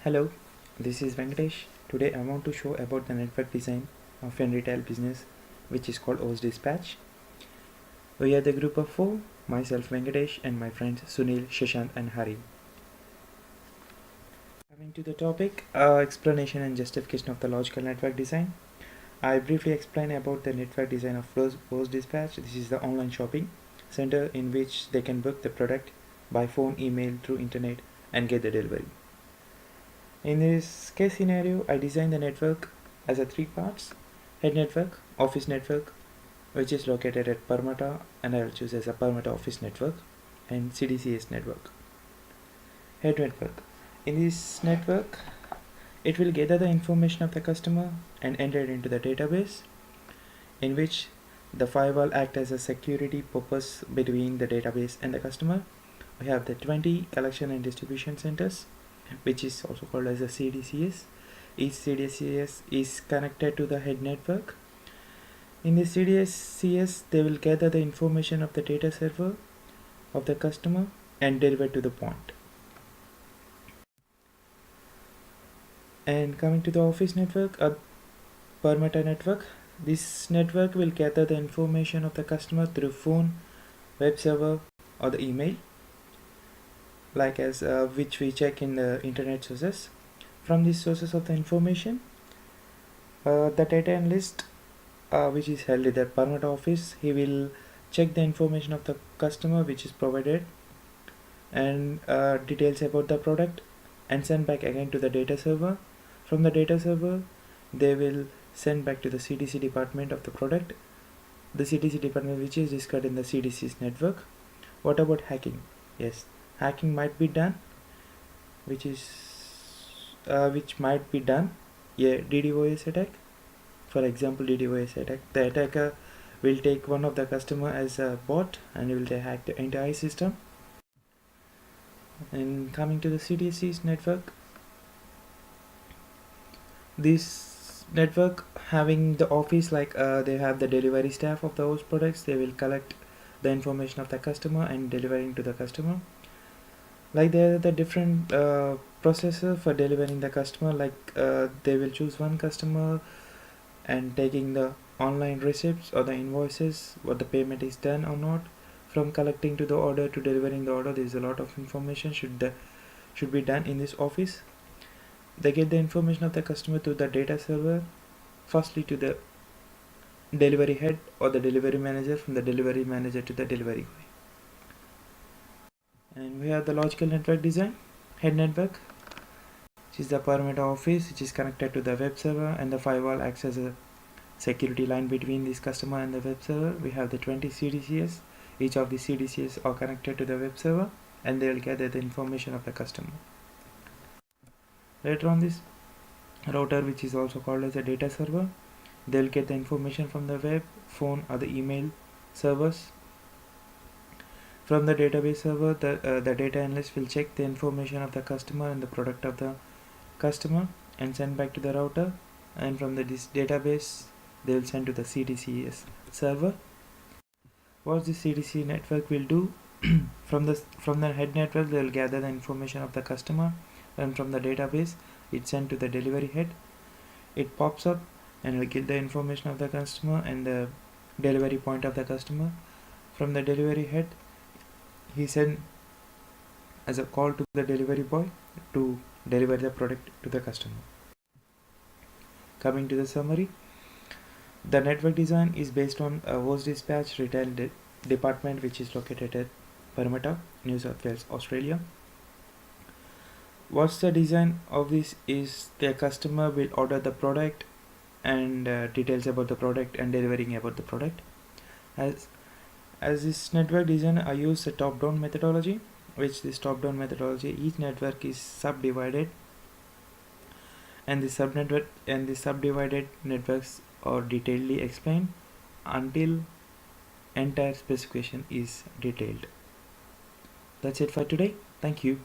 Hello, this is Venkatesh. Today I want to show about the network design of a retail business which is called OS Dispatch. We are the group of four, myself Venkatesh and my friends Sunil, Shashant and Hari. Coming to the topic, explanation and justification of the logical network design. I briefly explain about the network design of OS Dispatch. This is the online shopping center in which they can book the product by phone, email, through internet and get the delivery. In this case scenario, I designed the network as a three parts: head network, office network, which is located at Permata, and I will choose as a Permata office network, and CDCS network. Head network. In this network, it will gather the information of the customer and enter it into the database, in which the firewall act as a security purpose between the database and the customer. We have the 20 collection and distribution centers, which is also called as a CDCS. Each CDCS is connected to the head network. In the CDCS, they will gather the information of the data server of the customer and deliver to the point. And coming to the office network, a Permata network, this network will gather the information of the customer through phone, web server or the email, like as which we check in the internet sources. From these sources of the information, the data analyst, which is held at the Permata office, he will check the information of the customer which is provided and details about the product and send back again to the data server. From the data server, they will send back to the CDC department of the product, the CDC department which is discussed in the CDC's network. What about hacking? Yes, hacking might be done, which might be done. Yeah, DDoS attack. For example, DDoS attack. The attacker will take one of the customer as a bot and will hack the entire system. And coming to the CDC's network, this network having the office, like they have the delivery staff of those products. They will collect the information of the customer and delivering to the customer. Like there are the different processor for delivering the customer. Like they will choose one customer and taking the online receipts or the invoices, what the payment is done or not. From collecting to the order to delivering the order, there is a lot of information should be done in this office. They get the information of the customer to the data server, firstly to the delivery head or the delivery manager, from the delivery manager to the delivery guy. And we have the logical network design. Head network, which is the Permata office, which is connected to the web server, and the firewall acts as a security line between this customer and the web server. We have the 20 CDCS. Each of the CDCS are connected to the web server and they will gather the information of the customer. Later on, this router, which is also called as a data server, they will get the information from the web, phone or the email servers. From the database server, the data analyst will check the information of the customer and the product of the customer and send back to the router, and from this database they will send to the CDCS server. What the CDC network will do, from the head network they will gather the information of the customer, and from the database it's sent to the delivery head. It pops up and will get the information of the customer and the delivery point of the customer. From the delivery head, he sent as a call to the delivery boy to deliver the product to the customer. Coming to the summary, the network design is based on a OS Dispatch retail department, which is located at Permata, New South Wales, Australia. What's the design of this is the customer will order the product and details about the product and delivering about the product. As this network design, I use a top-down methodology, which this top-down methodology, each network is subdivided, and the subdivided networks are detailedly explained until entire specification is detailed. That's it for today. Thank you.